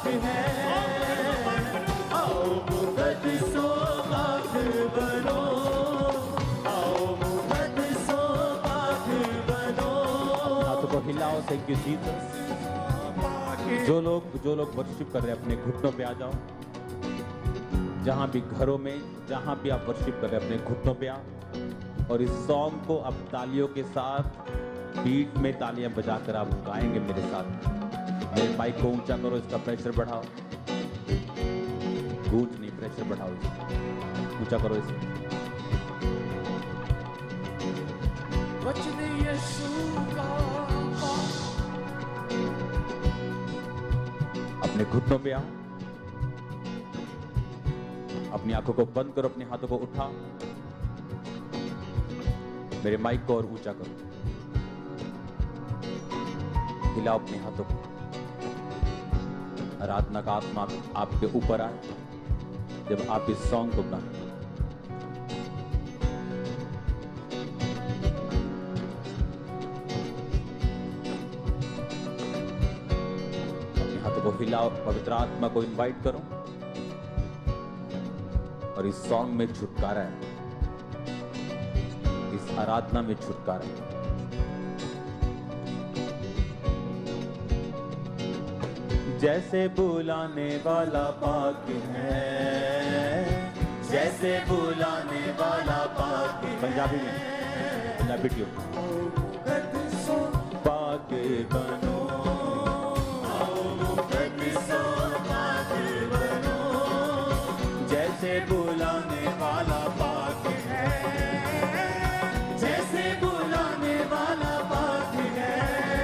पाक है, आओ मुकद्दसो पाक बनो, आओ मुकद्दसो पाक बनो। हाथों को हिलाओ, थैंक यू जीसस। जो लोग वर्शिप कर रहे हैं अपने घुटनों पे आ जाओ। जहां भी घरों में, जहां भी आप वर्शिप कर रहे हैं अपने घुटनों पे आओ और इस सॉन्ग को अब तालियों के साथ बीट में तालियां बजाकर आप गाएंगे मेरे साथ। मेरे माइक को ऊंचा करो, इसका प्रेशर बढ़ाओ, गूंज नहीं, प्रेशर बढ़ाओ, इसका ऊंचा करो इसे। वचन यीशु का अपने घुटनों पे आओ, अपनी आंखों को बंद करो, अपने हाथों को उठाओ, मेरे माइक को और ऊंचा करो, हिलाओ अपने हाथों को। आराधना का आत्मा आपके ऊपर आए जब आप इस सॉन्ग को गाएं। अपने हाथों को हिलाओ, पवित्र आत्मा को इनवाइट करो और इस सॉन्ग में छुटकारा है, इस आराधना में छुटकारा है। जैसे बुलाने वाला पाक है, जैसे बुलाने वाला पाक है। पंजाबी में, पंजाबी ट्यून। पाक बनो, आओ मुकद्दसो पाक बनो, जैसे बुलाने वाला पाक है, जैसे बुलाने वाला पाक है।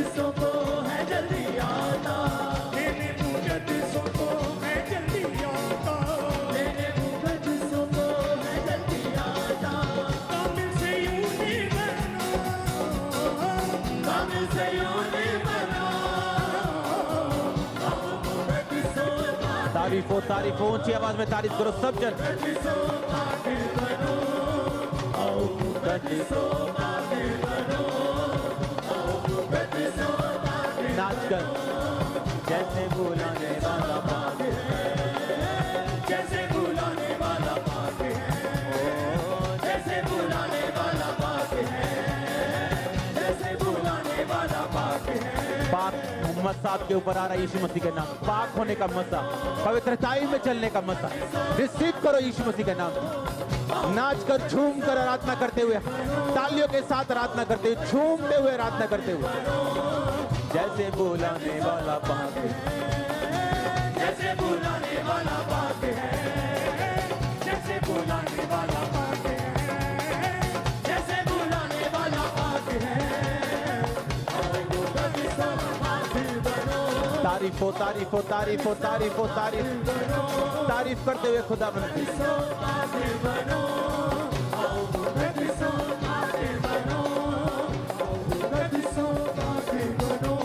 मुकद्दसों को है जल्दी आता, मेरे मुकद्दसों को है जल्दी आता, मेरे मुकद्दसों को है जल्दी आता। कामिल से यूं नहीं बना, कामिल से यूं नहीं बना, आओ मुकद्दसों पाक तारीफ हो, ऊंची आवाज में तारीफ करो सब जन। मुकद्दसों पाक बनो, आओ मुकद्दसों पाक बनो, आओ मुकद्दसों पाक नाच कर जैसे बुलाने वाला पाक है, जैसे बुलाने वाला पाक है, जैसे बुलाने वाला पाक है, जैसे बुलाने वाला पाक है। पाक मोहम्मद साहब के ऊपर आ रहा है यीशु मसीह के नाम, पाक होने का मसा, पवित्रताई में चलने का मसा रिसीव करो यीशु मसीह के नाम। नाच कर झूम कर आराधना करते हुए, तालियों के साथ आराधना करते हुए, झूमते हुए आराधना करते हुए, जैसे बुलाने वाला पाक है, जैसे बुलाने वाला पाक है, जैसे बुलाने वाला पाक है, जैसे बुलाने वाला पाक है। आओ मुकद्दसों पाक बनो, तारीफ हो, तारीफ हो, तारीफ हो, तारीफ हो, तारीफ तारीफ करते हुए खुदा पाक बनो, आओ मुकद्दसों पाक बनो, आओ मुकद्दसों पाक बनो।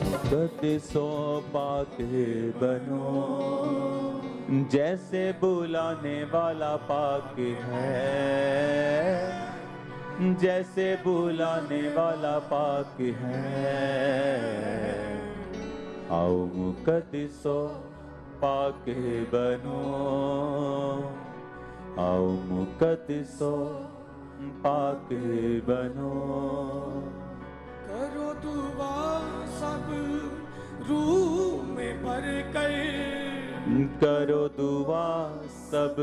मुकद्दसों पाक बनो, जैसे बुलाने वाला पाक है, जैसे बुलाने वाला पाक है। आओ मुकद्दसों पाक बनो, आओ मुकद्दसों पाक बनो। करो दुआ सब रूह में भर कर, करो दुआ सब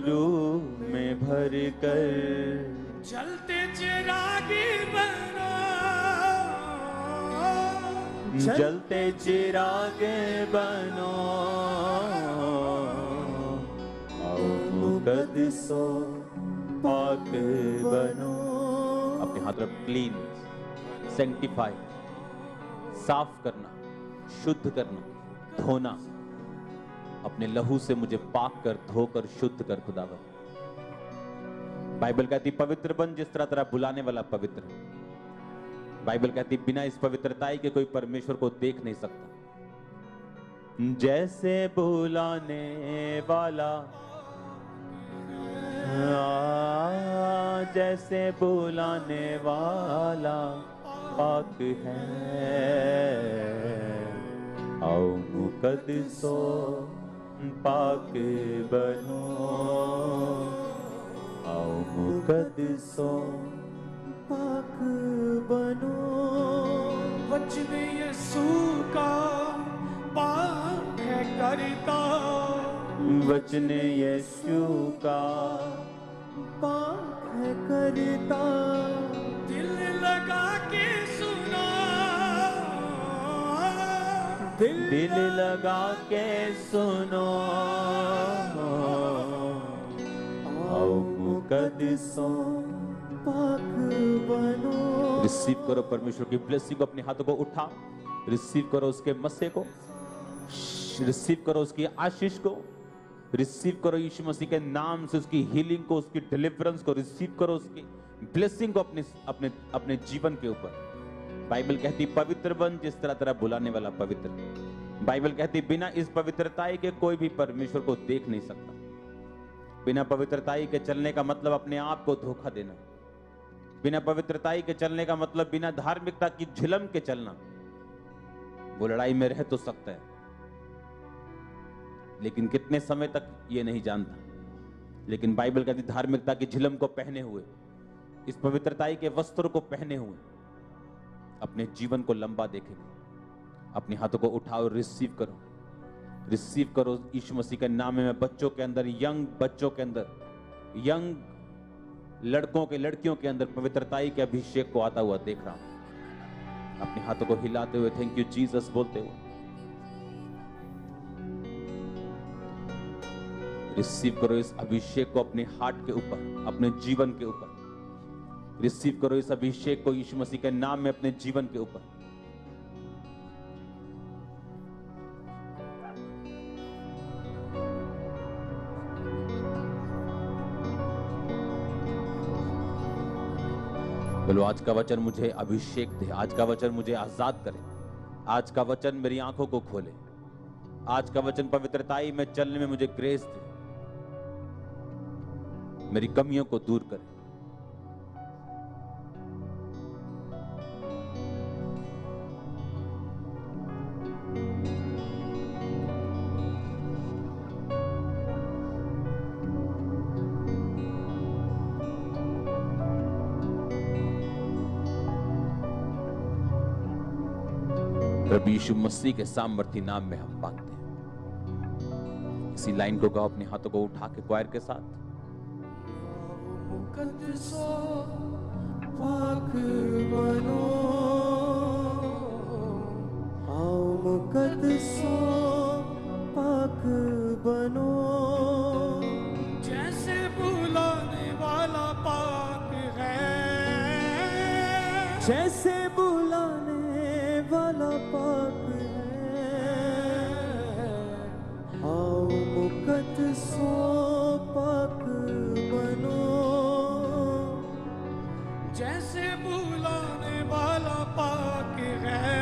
रूह में भर कर, जलते चिरागे बनो, जलते चिरागे बनो। आओ मुकद्दसों पाक बनो। अपने हाथ में क्लीन, सेंटिफाई, साफ करना, शुद्ध करना, धोना। अपने लहू से मुझे पाक कर, धोकर शुद्ध कर खुदावन। बाइबल कहती पवित्र बन जिस तरह तेरा बुलाने वाला पवित्र है। बाइबल कहती बिना इस पवित्रताई के कोई परमेश्वर को देख नहीं सकता। जैसे बुलाने वाला, जैसे बुलाने वाला पाक है। आओ मुकद्दसों पाक बनो, आओ मुकद्दसों पाक बनो। वचन यीशु का पाक है करता, वचन यीशु का पाक है करता। दिल लगा के सुनो, दिल लगा के सुनो। आओ मुकद्दसों पाक बनो। रिसीव करो परमेश्वर की ब्लेसिंग को, अपने हाथों को उठा, रिसीव करो उसके मस्से को, रिसीव करो उसकी आशीष को, रिसीव करो यीशु मसीह के नाम से उसकी हीलिंग को, उसकी डिलीवरेंस को, रिसीव करो उसकी ब्लेसिंग को अपने अपने अपने जीवन के ऊपर। बाइबल कहती पवित्र बन जिस तरह तेरा बुलाने वाला पवित्र। बाइबल कहती बिना इस पवित्रताई के कोई भी परमेश्वर को देख नहीं सकता। बिना पवित्रताई के चलने का मतलब अपने आप को धोखा देना। बिना पवित्रताई के चलने का मतलब बिना धार्मिकता की झिलम के चलना। वो लड़ाई में रह तो सकता है लेकिन कितने समय तक ये नहीं जानता। लेकिन बाइबल कहती धार्मिकता की झिलम को पहने हुए, इस पवित्रताई के वस्त्र को पहने हुए अपने जीवन को लंबा देखेंगे। अपने हाथों को उठाओ, रिसीव करो, रिसीव करो यीशु मसीह के नाम में। मैं बच्चों के अंदर, यंग बच्चों के अंदर, यंग लड़कों के लड़कियों के अंदर पवित्रताई के अभिषेक को आता हुआ देख रहा हूं। अपने हाथों को हिलाते हुए थैंक यू जीसस बोलते हुए रिसीव करो इस अभिषेक को अपने हार्ट के ऊपर, अपने जीवन के ऊपर। रिसीव करो इस अभिषेक को यीशु मसीह के नाम में अपने जीवन के ऊपर। बोलो, आज का वचन मुझे अभिषेक दे, आज का वचन मुझे आजाद करे, आज का वचन मेरी आंखों को खोले, आज का वचन पवित्रताई में चलने में मुझे ग्रेस दे, मेरी कमियों को दूर करे। प्रभु यीशु मसीह के सामर्थी नाम में हम मांगते हैं। इसी लाइन को कहो अपने हाथों को उठा के क्वायर के साथ। मुकद्दसो पाक बनो, आओ मुकद्दसो पाक बनो, जैसे बुलाने वाला पाक है, जैसे बुलाने वाला पाक है। आओ मुकद्दसो पाक बनो, जैसे बुलाने वाला पाक है,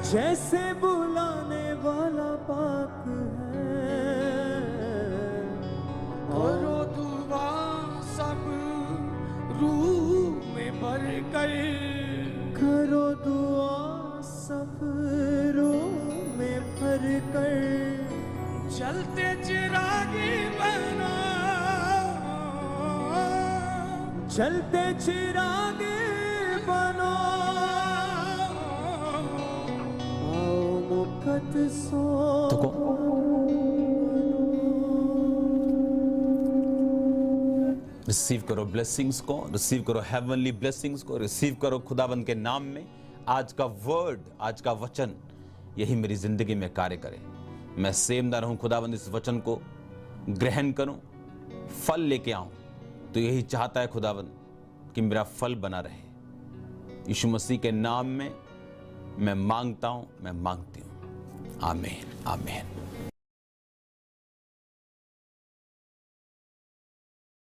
जैसे बुलाने वाला पाक है। करो दुआ सब रूह में भर कर, करो दुआ सब रूह में भर कर, चलते चिरागी बनो, चलते चिराग बनो। आओ मुकद्दसो रिसीव करो ब्लेसिंग्स को, रिसीव करो हेवनली ब्लेसिंग्स को, रिसीव करो खुदाबंद के नाम में। आज का वर्ड, आज का वचन यही मेरी जिंदगी में कार्य करे। मैं सेम ना रहूं, खुदाबंद इस वचन को ग्रहण करूं, फल लेके आऊं। तो यही चाहता है खुदाबंद कि मेरा फल बना रहे। यीशु मसीह के नाम में मैं मांगता हूं, मैं मांगती हूं। आमीन, आमीन।